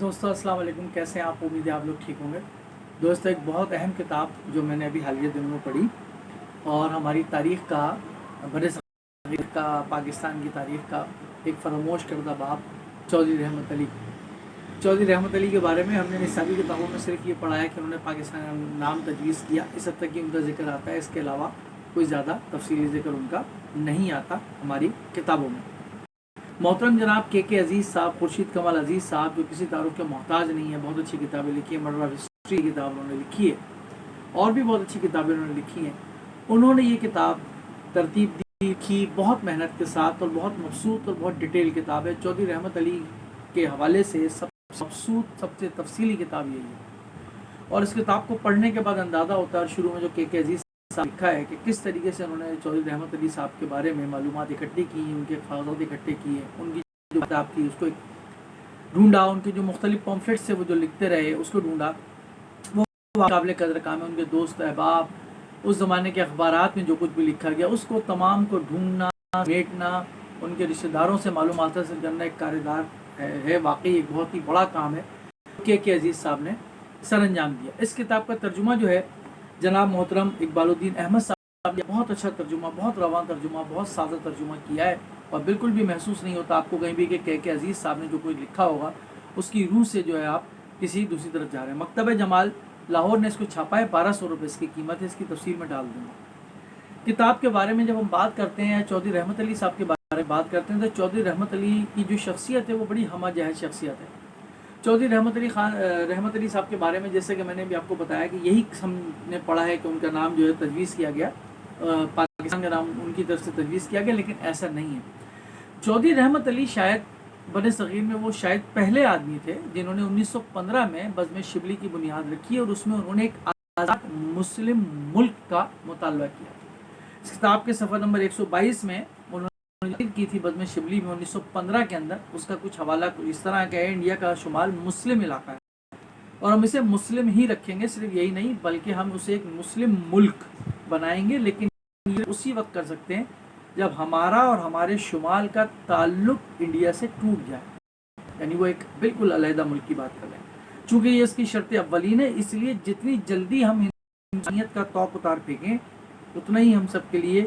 دوستو السلام علیکم، کیسے ہیں آپ؟ امید ہے آپ لوگ ٹھیک ہوں گے۔ دوستو ایک بہت اہم کتاب جو میں نے ابھی حالیہ دنوں میں پڑھی اور ہماری تاریخ کا، بر صغیر کا، پاکستان کی تاریخ کا ایک فراموش کردہ باب چودھری رحمت علی۔ چودھری رحمت علی کے بارے میں ہم نے نصابی کتابوں میں صرف یہ پڑھا ہے کہ انہوں نے پاکستان نام تجویز کیا، اس حد تک کہ ان کا ذکر آتا ہے، اس کے علاوہ کوئی زیادہ تفصیلی ذکر ان کا نہیں آتا ہماری کتابوں میں۔ محترم جناب کے عزیز صاحب، خورشید کمال عزیز صاحب، جو کسی تعارف کے محتاج نہیں ہے، بہت اچھی کتابیں لکھی ہیں، مرڈر آف ہسٹری کی کتاب انہوں نے لکھی ہے اور بھی بہت اچھی کتابیں انہوں نے لکھی ہیں۔ انہوں نے یہ کتاب ترتیب دی، لکھی بہت محنت کے ساتھ اور بہت مبسوط اور بہت ڈیٹیل کتاب ہے۔ چودھری رحمت علی کے حوالے سے سب مبسوط، سب سے تفصیلی کتاب یہی ہے اور اس کتاب کو پڑھنے کے بعد اندازہ ہوتا ہے، اور شروع میں جو کے عزیز صاحب لکھا ہے کہ کس طریقے سے انہوں نے چودھری رحمت علی صاحب کے بارے میں معلومات اکٹھی کی، ان کے کاغذات اکٹھے کیے، ان کی جو کتاب تھی اس کو ڈھونڈا، ان کے جو مختلف پمفلٹس تھے وہ جو لکھتے رہے اس کو ڈھونڈا، وہ قابل قدر کام ہے۔ ان کے دوست احباب، اس زمانے کے اخبارات میں جو کچھ بھی لکھا گیا اس کو تمام کو ڈھونڈنا، میٹنا، ان کے رشتہ داروں سے معلومات حاصل کرنا ایک کاردار ہے، واقعی ایک بہت ہی بڑا کام ہے کے عزیز صاحب نے سر انجام دیا۔ اس کتاب کا ترجمہ جو ہے جناب محترم اقبال الدین احمد صاحب نے بہت اچھا ترجمہ، بہت رواں ترجمہ، بہت سادہ ترجمہ کیا ہے اور بالکل بھی محسوس نہیں ہوتا آپ کو کہیں بھی کہ کے عزیز صاحب نے جو کوئی لکھا ہوگا اس کی روح سے جو ہے آپ کسی دوسری طرف جا رہے ہیں۔ مکتبہ جمال لاہور نے اس کو چھاپا ہے، 1200 روپے اس کی قیمت ہے، اس کی تفصیل میں ڈال دوں گا۔ کتاب کے بارے میں جب ہم بات کرتے ہیں، چودھری رحمت علی صاحب کے بارے میں بات کرتے ہیں، تو چودھری رحمت علی کی جو شخصیت ہے وہ بڑی ہمہ جہت شخصیت ہے۔ چودھری رحمت علی صاحب کے بارے میں جیسے کہ میں نے بھی آپ کو بتایا کہ یہی ہم نے پڑھا ہے کہ ان کا نام جو ہے تجویز کیا گیا، پاکستان کا نام ان کی طرف سے تجویز کیا گیا، لیکن ایسا نہیں ہے۔ چودھری رحمت علی شاید بر صغیر میں وہ شاید پہلے آدمی تھے جنہوں نے 1915 میں بزم شبلی کی بنیاد رکھی اور اس میں انہوں نے ایک آزاد مسلم ملک کا مطالبہ کیا۔ اس کتاب کے صفحہ نمبر 122 میں انہوں نے کی تھی بزم شبلی میں 1915 کے اندر، اس کا کچھ حوالہ اس طرح کا ہے: انڈیا کا شمال مسلم علاقہ ہے اور ہم اسے مسلم ہی رکھیں گے، صرف یہی نہیں بلکہ ہم اسے ایک مسلم ملک بنائیں گے، لیکن یہ اسی وقت کر سکتے ہیں جب ہمارا اور ہمارے شمال کا تعلق انڈیا سے ٹوٹ جائے، یعنی وہ ایک بالکل علیحدہ ملک کی بات کر رہے ہیں۔ چونکہ یہ اس کی شرط اولین ہے، اس لیے جتنی جلدی ہم انسانیت کا توق اتار پھینکیں اتنا ہی ہم سب کے لیے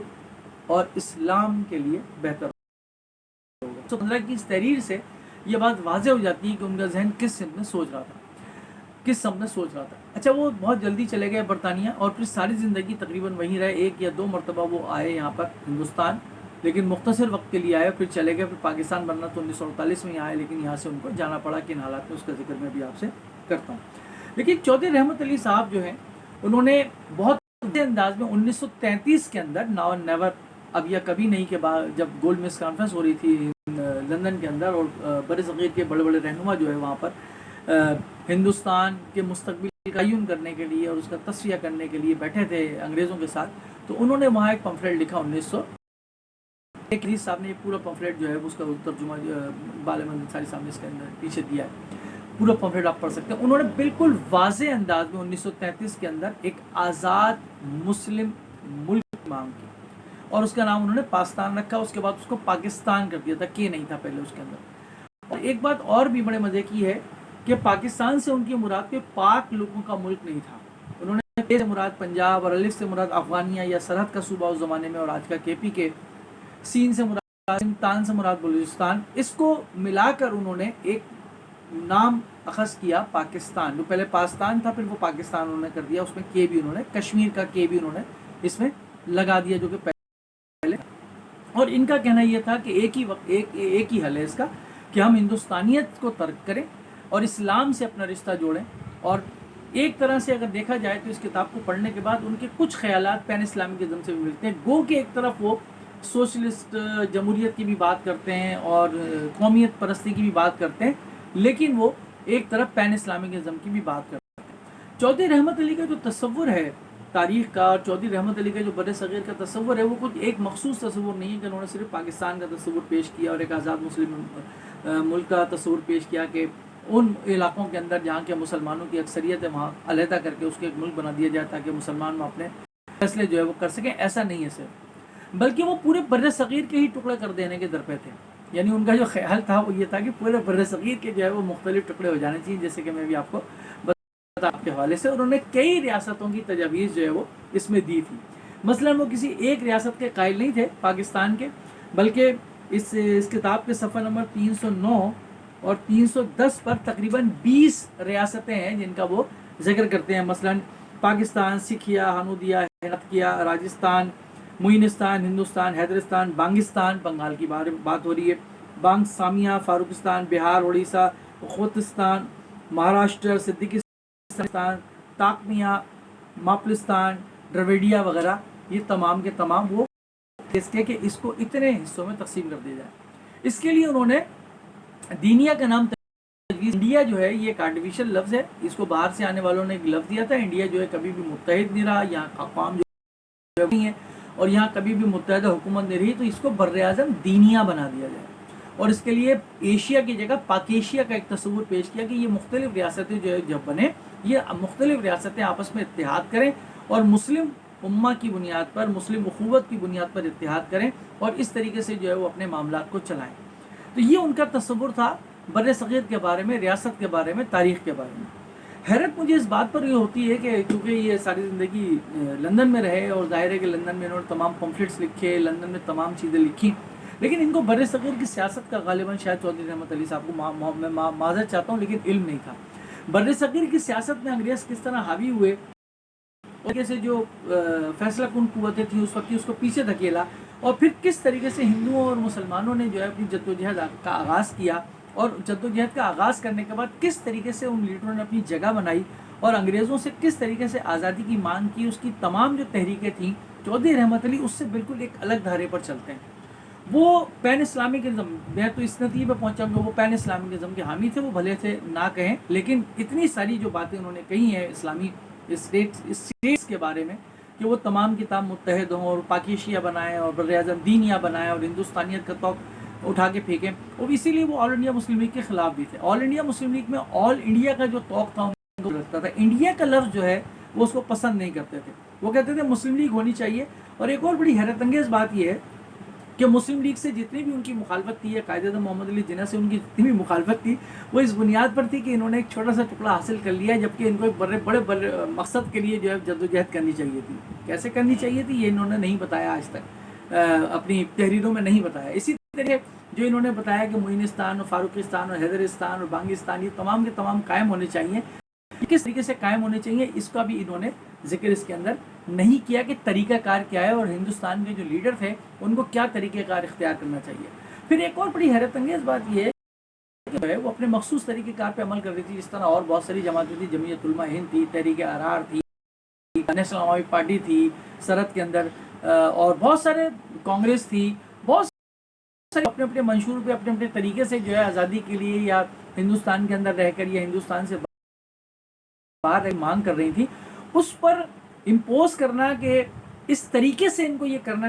اور اسلام کے لیے بہتر ہوگا۔ 1915 کی اس تحریر سے یہ بات واضح ہو جاتی ہے کہ ان کا ذہن کس سمت میں سوچ رہا تھا۔ اچھا، وہ بہت جلدی چلے گئے برطانیہ اور پھر ساری زندگی تقریباً وہیں رہے۔ 1 یا 2 مرتبہ وہ آئے یہاں پر ہندوستان، لیکن مختصر وقت کے لیے آئے، پھر چلے گئے۔ پھر پاکستان بننا تو 1948 میں ہی آئے، لیکن یہاں سے ان کو جانا پڑا، کن حالات میں اس کا ذکر میں بھی آپ سے کرتا ہوں۔ لیکن چودھری رحمت علی صاحب جو ہیں انہوں نے بہت اچھے انداز میں 1933 کے اندر ناؤ اینڈ نیور، اب یا کبھی نہیں کے بعد، جب گولڈ میز کانفرنس ہو رہی تھی لندن کے اندر اور بر صغیر کے بڑے بڑے رہنما جو ہے وہاں پر ہندوستان کے مستقبل کا تعین کرنے کے لیے اور اس کا تصفیہ کرنے کے لیے بیٹھے تھے انگریزوں کے ساتھ، تو انہوں نے وہاں ایک پمفلیٹ لکھا 1900 صاحب نے یہ پورا پمفلیٹ جو ہے اس کا ترجمہ بالمند ساری صاحب نے اس کے اندر پیچھے دیا ہے، پورا پمفلیٹ آپ پڑھ سکتے ہیں۔ انہوں نے بالکل واضح انداز میں 1933 کے اندر ایک آزاد مسلم ملک کی مانگ کی اور اس کا نام انہوں نے پاکستان رکھا، اس کے بعد اس کو پاکستان کر دیا تھا، کہ نہیں تھا پہلے اس کے اندر۔ اور ایک بات اور بھی بڑے مزے کی ہے کہ پاکستان سے ان کی مراد کے پاک لوگوں کا ملک نہیں تھا، انہوں نے پے سے مراد پنجاب اور الف سے مراد افغانیہ یا سرحد کا صوبہ اس زمانے میں اور آج کا کے کے، سین سے مراد تان سے مراد بلوچستان، اس کو ملا کر انہوں نے ایک نام اخذ کیا پاکستان۔ جو پہلے پاکستان تھا پھر وہ پاکستان انہوں نے کر دیا، اس میں کے بھی انہوں نے، کشمیر کا کے بھی انہوں نے اس میں لگا دیا جو کہ پہلے، اور ان کا کہنا یہ تھا کہ ایک ہی حل ہے اس کا کہ ہم ہندوستانیت کو ترک کریں اور اسلام سے اپنا رشتہ جوڑیں۔ اور ایک طرح سے اگر دیکھا جائے تو اس کتاب کو پڑھنے کے بعد ان کے کچھ خیالات پین اسلامی ازم سے بھی ملتے ہیں، گو کہ ایک طرف وہ سوشلسٹ جمہوریت کی بھی بات کرتے ہیں اور قومیت پرستی کی بھی بات کرتے ہیں، لیکن وہ ایک طرف پین اسلامک ازم کی بھی بات کرتے ہیں۔ چودھری رحمت علی کا جو تصور ہے تاریخ کا، اور چودھری رحمت علی کا جو بر صغیر کا تصور ہے، وہ کچھ ایک مخصوص تصور نہیں ہے کہ انہوں نے صرف پاکستان کا تصور پیش کیا اور ایک آزاد مسلم ملک کا تصور پیش کیا کہ ان علاقوں کے اندر جہاں کے مسلمانوں کی اکثریت ہے وہاں علیحدہ کر کے اس کے ایک ملک بنا دیا جائے تاکہ مسلمان اپنے فیصلے جو ہے وہ کر سکیں۔ ایسا نہیں ہے صرف، بلکہ وہ پورے بر صغیر کے ہی ٹکڑے کر دینے کے در پہ تھے۔ یعنی ان کا جو خیال تھا وہ یہ تھا کہ پورے بر صغیر کے جو ہے وہ مختلف ٹکڑے ہو جانے چاہیے، جیسے کہ میں بھی آپ کو بتا کے حوالے سے. اور انہوں نے کئی ریاستوں کی تجاویز جو ہے وہ اس میں دی تھی. مثلا وہ کسی ایک ریاست کے قائل نہیں تھے پاکستان کے، بلکہ اس کتاب کے صفحہ نمبر 309 اور 310 پر تقریباً 20 ریاستیں ہیں جن کا وہ ذکر کرتے ہیں. مثلا پاکستان، سکھیا، ہنودیا، ہنتکیا، راجستھان، معینستان، ہندوستان، حیدرستان، بانگستان بنگال کی بات ہو رہی ہے، بانگ سامیہ، فاروقستان، بہار، اڑیسہ، خوتستان، مہاراشٹر، صدیقستان، تاکمیا، ماپلستان، ڈراویڈیا وغیرہ، یہ تمام کے تمام وہ اس کے کہ اس کو اتنے حصوں میں تقسیم کر دیا جائے. اس کے لیے انہوں نے دینیا کا نام انڈیا جو ہے یہ ایک آرٹیفیشل لفظ ہے، اس کو باہر سے آنے والوں نے ایک لفظ دیا تھا. انڈیا جو ہے کبھی بھی متحد نہیں رہا، یہاں اقوام جو نہیں ہے اور یہاں کبھی بھی متحدہ حکومت نہیں رہی، تو اس کو بر اعظم دینیا بنا دیا جائے. اور اس کے لیے ایشیا کی جگہ پاکیشیا کا ایک تصور پیش کیا کہ یہ مختلف ریاستیں جو ہے جب بنے، یہ مختلف ریاستیں آپس میں اتحاد کریں اور مسلم امہ کی بنیاد پر، مسلم اخوت کی بنیاد پر اتحاد کریں اور اس طریقے سے جو ہے وہ اپنے معاملات کو چلائیں. تو یہ ان کا تصور تھا بر صغیر کے بارے میں، ریاست کے بارے میں، تاریخ کے بارے میں. حیرت مجھے اس بات پر یہ ہوتی ہے کہ چونکہ یہ ساری زندگی لندن میں رہے اور ظاہر ہے کہ لندن میں انہوں نے تمام پمفلٹس لکھے، لندن میں تمام چیزیں لکھی، لیکن ان کو بر صغیر کی سیاست کا غالباً شاید چودھری رحمت علی صاحب کو میں معذرت چاہتا ہوں لیکن علم نہیں تھا. بر صغیر کی سیاست میں انگریز کس طرح حاوی ہوئے اور سے جو فیصلہ کن قوتیں تھیں اس وقت کی اس کو پیچھے دھکیلا، اور پھر کس طریقے سے ہندوؤں اور مسلمانوں نے جو ہے اپنی جدوجہد کا آغاز کیا، اور جدوجہد کا آغاز کرنے کے بعد کس طریقے سے ان لیڈروں نے اپنی جگہ بنائی اور انگریزوں سے کس طریقے سے آزادی کی مانگ کی، اس کی تمام جو تحریکیں تھیں چودھری رحمت علی اس سے بالکل ایک الگ دھارے پر چلتے ہیں. وہ پین اسلامکزم، میں تو اس نتیجے پہ پہنچا ہوں کہ وہ پین اسلامکزم کے حامی تھے، وہ بھلے تھے نہ کہیں، لیکن اتنی ساری جو باتیں انہوں نے کہی ہیں اسلامی اسٹیٹس کے بارے میں کہ وہ تمام کتاب متحد ہوں اور پاکیشیا بنائیں اور بر اعظم دینیا بنائیں اور ہندوستانیت کا توق اٹھا کے پھینکیں، اور اسی لیے وہ آل انڈیا مسلم لیگ کے خلاف بھی تھے. آل انڈیا مسلم لیگ میں آل انڈیا کا جو توق تھا ان کو لگتا تھا، انڈیا کا لفظ جو ہے وہ اس کو پسند نہیں کرتے تھے، وہ کہتے تھے مسلم لیگ ہونی چاہیے. اور ایک اور بڑی حیرت انگیز بات یہ ہے کہ مسلم لیگ سے جتنی بھی ان کی مخالفت تھی، قائد اعظم محمد علی جناح سے ان کی جتنی بھی مخالفت تھی، وہ اس بنیاد پر تھی کہ انہوں نے ایک چھوٹا سا ٹکڑا حاصل کر لیا، جبکہ ان کو ایک بڑے مقصد کے لیے جو ہے جدوجہد کرنی چاہیے تھی. کیسے کرنی چاہیے تھی یہ انہوں نے نہیں بتایا آج تک، اپنی تحریروں میں نہیں بتایا. اسی طرح جو انہوں نے بتایا کہ معینستان اور فاروقستان اور حیدرستان اور بانگستان یہ تمام کے تمام قائم ہونے چاہیے، کس طریقے سے قائم ہونے چاہیے اس کا بھی انہوں نے ذکر اس کے اندر نہیں کیا کہ طریقہ کار کیا ہے اور ہندوستان کے جو لیڈر تھے ان کو کیا طریقہ کار اختیار کرنا چاہیے. پھر ایک اور بڑی حیرت انگیز بات یہ ہے کہ وہ اپنے مخصوص طریقہ کار پہ عمل کر رہی تھی، جس طرح اور بہت ساری جماعتیں تھی، جمعیت علماء ہند تھی، تحریک آرار تھی، نیشنل عوامی پارٹی تھی سرحد کے اندر، اور بہت سارے کانگریس تھی، بہت سارے اپنے اپنے منشور پہ اپنے اپنے طریقے سے جو ہے آزادی کے لیے یا ہندوستان کے اندر رہ کر یا ہندوستان سے باہر مانگ کر رہی تھی. اس پر امپوز کرنا کہ اس طریقے سے ان کو یہ کرنا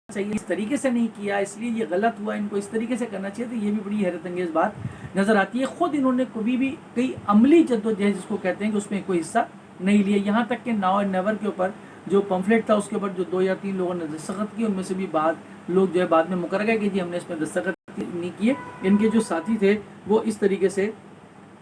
چاہیے، اس طریقے سے نہیں کیا اس لیے یہ غلط ہوا، ان کو اس طریقے سے کرنا چاہیے، تو یہ بھی بڑی حیرت انگیز بات نظر آتی ہے. خود انہوں نے کبھی بھی کئی عملی جدوجہد جس کو کہتے ہیں کہ اس میں کوئی حصہ نہیں لیا، یہاں تک کہ ناؤ اینڈ نیور کے اوپر جو پمفلٹ تھا اس کے اوپر جو 2 یا 3 لوگوں نے دستخط کی، ان میں سے بھی بعض لوگ جو ہے بعد میں مکر گئے کہ جی ہم نے اس میں دستخط نہیں کیے. ان کے جو ساتھی تھے وہ اس طریقے سے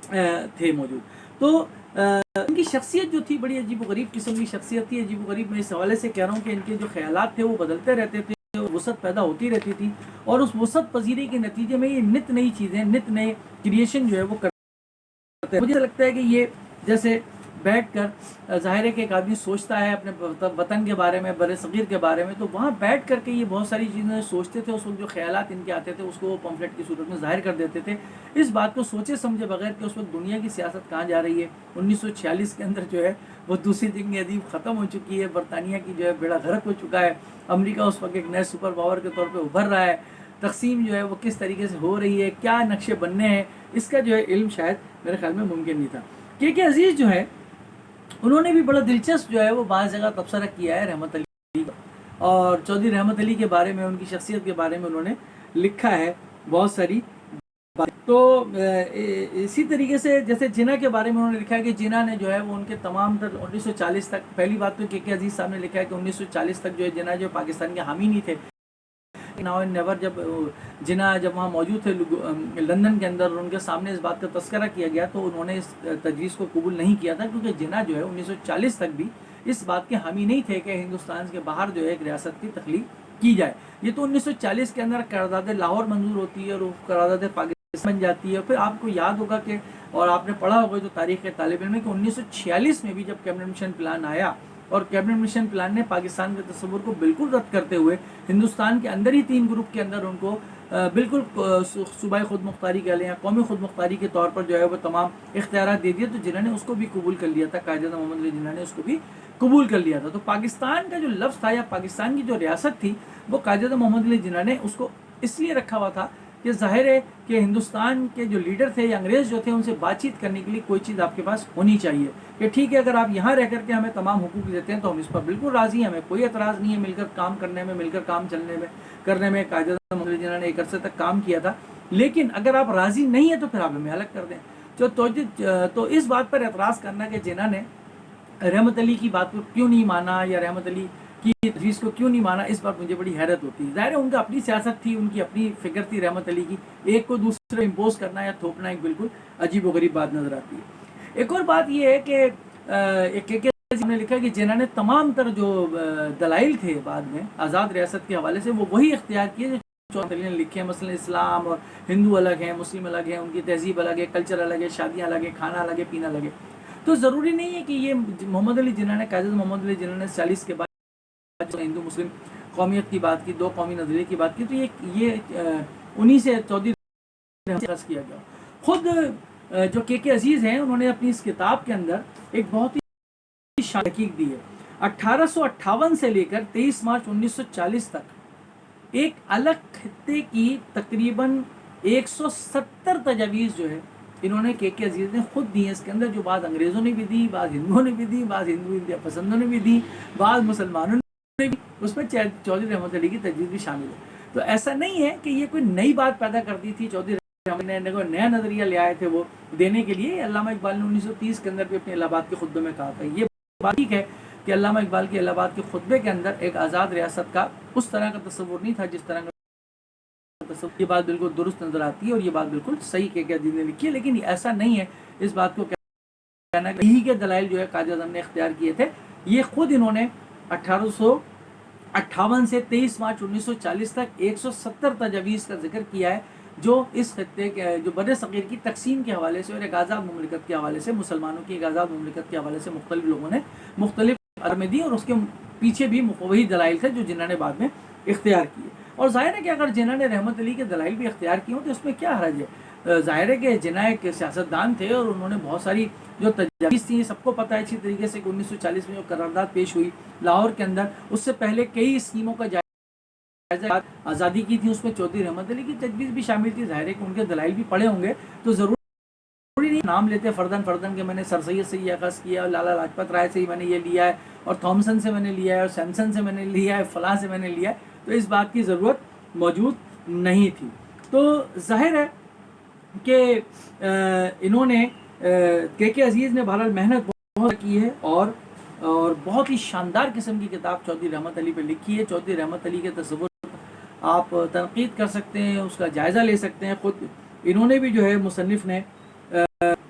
تھے موجود. تو ان کی شخصیت جو تھی بڑی عجیب و غریب قسم کی شخصیت تھی. عجیب و غریب میں اس حوالے سے کہہ رہا ہوں کہ ان کے جو خیالات تھے وہ بدلتے رہتے تھے، وسعت پیدا ہوتی رہتی تھی، اور اس وسعت پذیری کے نتیجے میں یہ نت نئی چیزیں، نت نئے کریشن جو ہے وہ کرتے ہیں. مجھے لگتا ہے کہ یہ جیسے بیٹھ کر ظاہر ہے کہ ایک آدمی سوچتا ہے اپنے وطن کے بارے میں، بر صغیر کے بارے میں، تو وہاں بیٹھ کر کے یہ بہت ساری چیزیں سوچتے تھے. اس وقت جو خیالات ان کے آتے تھے اس کو وہ پمفلٹ کی صورت میں ظاہر کر دیتے تھے، اس بات کو سوچے سمجھے بغیر کہ اس وقت دنیا کی سیاست کہاں جا رہی ہے. 1946 کے اندر جو ہے وہ دوسری جنگ عظیم ختم ہو چکی ہے، برطانیہ کی جو ہے بیڑا غرق ہو چکا ہے، امریکہ اس وقت ایک نئے سپر پاور کے طور پہ ابھر رہا ہے، تقسیم جو ہے وہ کس طریقے سے ہو رہی ہے، کیا نقشے بننے ہیں، اس کا جو ہے علم شاید میرے خیال میں ممکن نہیں تھا. کہ عزیز جو ہے انہوں نے بھی بڑا دلچسپ جو ہے وہ بعض جگہ تبصرہ کیا ہے رحمت علی اور چودھری رحمت علی کے بارے میں، ان کی شخصیت کے بارے میں انہوں نے لکھا ہے بہت ساری بات. تو اسی طریقے سے جیسے جناح کے بارے میں انہوں نے لکھا ہے کہ جناح نے جو ہے وہ ان کے تمام 1940 تک، پہلی بات تو کہ عزیز صاحب نے لکھا ہے کہ 1940 تک جو ہے جناح جو پاکستان کے حامی نہیں تھے، ناؤ اینڈ نیور جب جناح جب وہاں موجود تھے لندن کے اندر، اور ان کے سامنے اس بات کا تذکرہ کیا گیا تو انہوں نے اس تجویز کو قبول نہیں کیا تھا، کیونکہ جناح جو ہے 1940 تک بھی اس بات کے حامی نہیں تھے کہ ہندوستان کے باہر جو ہے ایک ریاست کی تخلیق کی جائے۔ یہ تو 1940 کے اندر قرارداد لاہور منظور ہوتی ہے اور وہ قرارداد پاکستان بن جاتی ہے۔ پھر آپ کو یاد ہوگا کہ، اور آپ نے پڑھا ہوگا جو تاریخ کے طالب علم میں، کہ 1946 میں بھی جب کیبنٹ مشن پلان آیا، اور کیبنٹ مشن پلان نے پاکستان کے تصور کو بالکل رد کرتے ہوئے ہندوستان کے اندر ہی 3 گروپ کے اندر ان کو بالکل صوبائی خود مختاری کہہ لیں یا قومی خود مختاری کے طور پر جو ہے وہ تمام اختیارات دے دیے، تو جنہوں نے اس کو بھی قبول کر لیا تھا، قائد محمد علی جناح نے اس کو بھی قبول کر لیا تھا۔ تو پاکستان کا جو لفظ تھا یا پاکستان کی جو ریاست تھی، وہ قائد محمد علی جناح نے اس کو اس لیے رکھا ہوا تھا کہ ظاہر ہے کہ ہندوستان کے جو لیڈر تھے یا انگریز جو تھے، ان سے بات چیت کرنے کے لیے کوئی چیز آپ کے پاس ہونی چاہیے کہ ٹھیک ہے اگر آپ یہاں رہ کر کے ہمیں تمام حقوق دیتے ہیں تو ہم اس پر بالکل راضی ہیں، ہمیں کوئی اعتراض نہیں ہے مل کر کام کرنے میں، مل کر کام چلنے میں کرنے میں۔ قائد محمد علی جناح نے ایک عرصے تک کام کیا تھا، لیکن اگر آپ راضی نہیں ہیں تو پھر آپ ہمیں الگ کر دیں۔ تو اس بات پر اعتراض کرنا کہ جناح نے رحمت علی کی بات کو کیوں نہیں مانا یا رحمت علی کی تجویز کو کیوں نہیں مانا، اس پر مجھے بڑی حیرت ہوتی ہے۔ ظاہر ہے ان کا اپنی سیاست تھی، ان کی اپنی فکر تھی رحمت علی کی، ایک کو دوسرے امپوز کرنا یا تھوپنا ایک بالکل عجیب و غریب بات نظر آتی ہے۔ ایک اور بات یہ ہے کہ نے لکھا کہ جناح نے تمام تر جو دلائل تھے بعد میں آزاد ریاست کے حوالے سے، وہ وہی اختیار کیے جو رحمت علی نے لکھے ہیں۔ مثلا اسلام اور ہندو الگ ہیں، مسلم الگ ہیں، ان کی تہذیب الگ ہے، کلچر الگ ہے، شادیاں الگ ہیں، کھانا الگ ہے، پینا الگ ہے۔ تو ضروری نہیں ہے کہ یہ محمد علی جناح نے، قائد محمد علی جناح نے 40 کے بعد ہندو مسلم قومیت کی بات کی، 2 قومی نظریے کی بات کی، تو یہ انہی سے چودھری رحمت کیا گیا۔ خود جو کے عزیز ہیں، انہوں نے اپنی اس کتاب کے اندر ایک بہت ہی تحقیق دی ہے۔ 1858 سے لے کر 23 مارچ 1940 تک ایک الگ خطے کی تقریباً 170 تجاویز جو ہے انہوں نے کے عزیز نے خود دی ہیں۔ اس کے اندر جو بعض انگریزوں نے بھی دی، بعض ہندوؤں نے بھی دی، بعض ہندو انڈیا پسندوں نے بھی دی، بعض مسلمانوں نے بھی، اس میں چودھری رحمت علی کی تجویز بھی شامل ہے۔ تو ایسا نہیں ہے کہ یہ کوئی نئی بات پیدا کر دی تھی، چودھری رحمت نے کوئی نیا نظریہ لے آئے تھے وہ دینے کے لیے۔ علامہ اقبال نے 1930 کے اندر بھی اپنے الہ آباد کے خطبے میں کہا تھا۔ یہ بات ٹھیک ہے کہ علامہ اقبال کے الہ آباد کے خطبے کے اندر ایک آزاد ریاست کا اس طرح کا تصور نہیں تھا جس طرح کا تصور، یہ بات بالکل درست نظر آتی ہے اور یہ بات بالکل صحیح کے عزیز نے لکھی ہے۔ لیکن ایسا نہیں ہے اس بات کو کہنا کہ یہی کے دلائل جو ہے قائد اعظم نے اختیار کیے تھے، یہ خود انہوں نے 1858 سے 23 مارچ 1940 تک 170 تجاویز کا ذکر کیا ہے، جو اس خطے کے جو بر صغیر کی تقسیم کے حوالے سے اور ایک آزاد مملکت کے حوالے سے، مسلمانوں کی ایک آزاد مملکت کے حوالے سے مختلف لوگوں نے مختلف ارمیں دی، اور اس کے پیچھے بھی وہی دلائل تھے جو جنہوں نے بعد میں اختیار کیے۔ اور ظاہر ہے کہ اگر جناح نے رحمت علی کے دلائل بھی اختیار کیے ہوں تو اس میں کیا حرج ہے۔ ظاہر ہے کہ جناح ایک سیاستدان تھے اور انہوں نے بہت ساری جو تجاویز تھیں، سب کو پتہ ہے اچھی طریقے سے کہ 1940 میں جو قرارداد پیش ہوئی لاہور کے اندر، اس سے پہلے کئی اسکیموں کا جائزہ آزادی کی تھی، اس میں چودھری رحمت علی کی تجویز بھی شامل تھی۔ ظاہر ہے کہ ان کے دلائل بھی پڑے ہوں گے، تو ضروری نہیں نام لیتے فردن کہ میں نے سر سید سے یہ اخذ کیا، اور لالا لاجپت رائے سے ہی میں نے یہ لیا ہے، اور تھامسن سے میں نے لیا ہے، اور سیمسن سے میں نے لیا ہے، فلاں سے میں نے لیا ہے، تو اس بات کی ضرورت موجود نہیں تھی۔ تو ظاہر ہے کہ انہوں نے کے عزیز نے بہرحال محنت بہت کی ہے اور بہت ہی شاندار قسم کی کتاب چودھری رحمت علی پہ لکھی ہے۔ چودھری رحمت علی کے تصور آپ تنقید کر سکتے ہیں، اس کا جائزہ لے سکتے ہیں، خود انہوں نے بھی جو ہے مصنف نے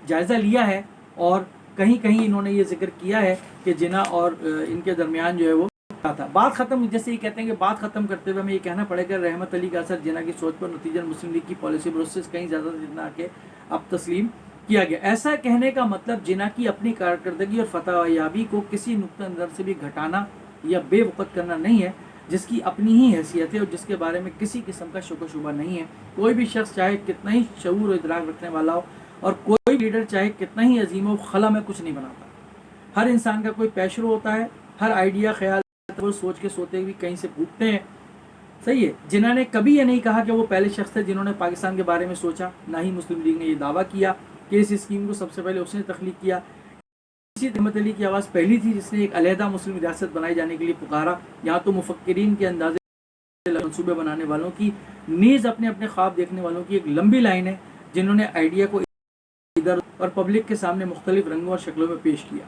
جائزہ لیا ہے، اور کہیں کہیں انہوں نے یہ ذکر کیا ہے کہ جناح اور ان کے درمیان جو ہے وہ تھا۔ بات ختم، جیسے یہ کہتے ہیں کہ بات ختم کرتے ہوئے ہمیں یہ کہنا پڑے گا رحمت علی کا اثر جناح کی سوچ پر نتیجہ مسلم لیگ کی پالیسی پروسیس کہیں زیادہ جتنا کہ اب تسلیم کیا گیا۔ ایسا کہنے کا مطلب جناح کی اپنی کارکردگی اور فتح یابی کو کسی نقطہ نظر سے بھی گھٹانا یا بے وقت کرنا نہیں ہے، جس کی اپنی ہی حیثیت ہے اور جس کے بارے میں کسی قسم کا شک و شبہ نہیں ہے۔ کوئی بھی شخص چاہے کتنا ہی شعور و ادراک رکھنے والا ہو، اور کوئی لیڈر چاہے کتنا ہی عظیم ہو، خلا میں کچھ نہیں بناتا۔ ہر انسان کا کوئی پیشرو ہوتا ہے، ہر آئیڈیا خیال وہ سوچ کے سوتے بھی کہیں سے پھوٹتے ہیں۔ صحیح ہے، جناح نے کبھی یہ نہیں کہا کہ وہ پہلے شخص تھے جنہوں نے پاکستان کے بارے میں سوچا، نہ ہی مسلم لیگ نے یہ دعویٰ کیا کہ اس اسکیم کو سب سے پہلے اس نے تخلیق کیا۔ اسی رحمت علی کی آواز پہلی تھی جس نے ایک علیحدہ مسلم ریاست بنائی جانے کے لیے پکارا۔ یہاں تو مفکرین کے اندازے منصوبے بنانے والوں کی نیز اپنے اپنے خواب دیکھنے والوں کی ایک لمبی لائن ہے جنہوں نے آئیڈیا کو ادھر اور پبلک کے سامنے مختلف رنگوں اور شکلوں میں پیش کیا۔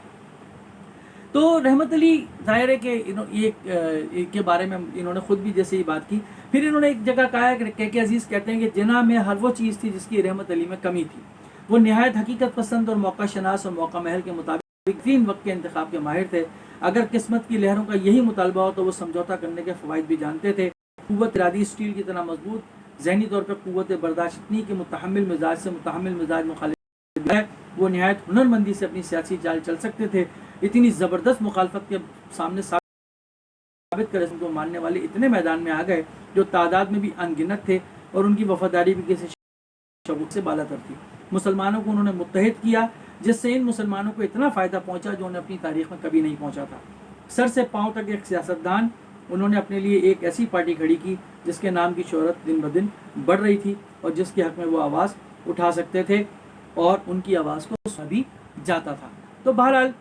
تو رحمت علی ظاہر ہے کہ یہ کے بارے میں انہوں نے خود بھی جیسے ہی بات کی. پھر انہوں نے ایک جگہ کہا ہے کہ کے عزیز کہتے ہیں کہ جناح میں ہر وہ چیز تھی جس کی رحمت علی میں کمی تھی. وہ نہایت حقیقت پسند اور موقع شناس اور موقع محل کے مطابق تین وقت کے انتخاب کے ماہر تھے. اگر قسمت کی لہروں کا یہی مطالبہ ہو تو وہ سمجھوتا کرنے کے فوائد بھی جانتے تھے. قوت ارادی اسٹیل کی طرح مضبوط, ذہنی طور پر قوت برداشت اتنی کہ متحمل مزاج سے متحمل مزاج مخالف ہے. وہ نہایت ہنرمندی سے اپنی سیاسی چال چل سکتے تھے. اتنی زبردست مخالفت کے سامنے ثابت کرے کو ماننے والے اتنے میدان میں آ گئے جو تعداد میں بھی ان گنت تھے اور ان کی وفاداری بھی کسی شعور سے بالا تر تھی. مسلمانوں کو انہوں نے متحد کیا جس سے ان مسلمانوں کو اتنا فائدہ پہنچا جو انہیں اپنی تاریخ میں کبھی نہیں پہنچا تھا. سر سے پاؤں تک ایک سیاستدان, انہوں نے اپنے لیے ایک ایسی پارٹی کھڑی کی جس کے نام کی شہرت دن بدن بڑھ رہی تھی اور جس کے حق میں وہ آواز اٹھا سکتے تھے اور ان کی آواز کو سنا بھی جاتا تھا. تو بہرحال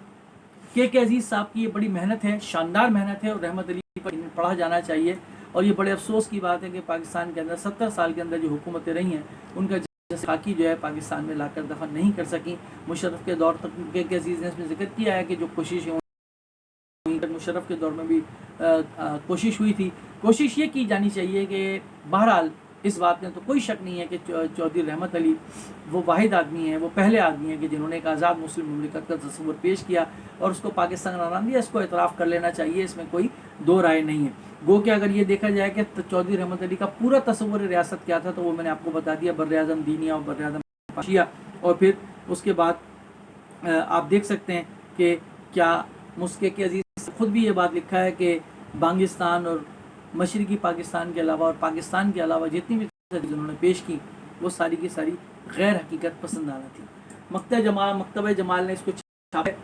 کے عزیز صاحب کی یہ بڑی محنت ہے, شاندار محنت ہے, اور رحمت علی پر پڑھا جانا چاہیے. اور یہ بڑے افسوس کی بات ہے کہ پاکستان کے اندر 70 سال کے اندر جو حکومتیں رہی ہیں ان کا خاکی جو ہے پاکستان میں لا کر دفن نہیں کر سکیں. مشرف کے دور تک کے عزیز نے اس میں ذکر کیا ہے کہ جو کوشش مشرف کے دور میں بھی کوشش ہوئی تھی. کوشش یہ کی جانی چاہیے کہ بہرحال اس بات میں تو کوئی شک نہیں ہے کہ چودھری رحمت علی وہ واحد آدمی ہیں, وہ پہلے آدمی ہیں کہ جنہوں نے ایک آزاد مسلم مملکت کا تصور پیش کیا اور اس کو پاکستان کا نام دیا. اس کو اعتراف کر لینا چاہیے, اس میں کوئی دو رائے نہیں ہے. گو کہ اگر یہ دیکھا جائے کہ چودھری رحمت علی کا پورا تصور ریاست کیا تھا تو وہ میں نے آپ کو بتا دیا, بر اعظم دینیا اور بر اعظم پاشیا. اور پھر اس کے بعد آپ دیکھ سکتے ہیں کہ کیا مسکے کے عزیز خود بھی یہ بات لکھا ہے کہ بانگستان اور مشرقی پاکستان کے علاوہ اور پاکستان کے علاوہ جتنی بھی انہوں نے پیش کی وہ ساری کی ساری غیر حقیقت پسندانہ تھی. مکتبہ جمال نے اس کو چھاپا ہے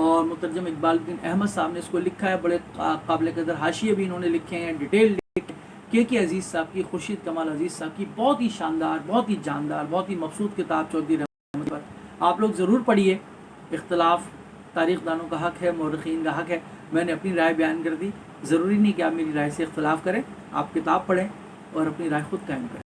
اور مترجم اقبال الدین احمد صاحب نے اس کو لکھا ہے. بڑے قابل قدر حاشیے بھی انہوں نے لکھے ہیں, ڈیٹیل لکھے. کے عزیز صاحب کی, خورشید کمال عزیز صاحب کی بہت ہی شاندار, بہت ہی جاندار, بہت ہی مبسوط کتاب چودھری رحمت پر آپ لوگ ضرور پڑھیے. اختلاف تاریخ دانوں کا حق ہے, مورخین کا حق ہے. میں نے اپنی رائے بیان کر دی, ضروری نہیں کہ آپ میری رائے سے اختلاف کریں. آپ کتاب پڑھیں اور اپنی رائے خود قائم کریں.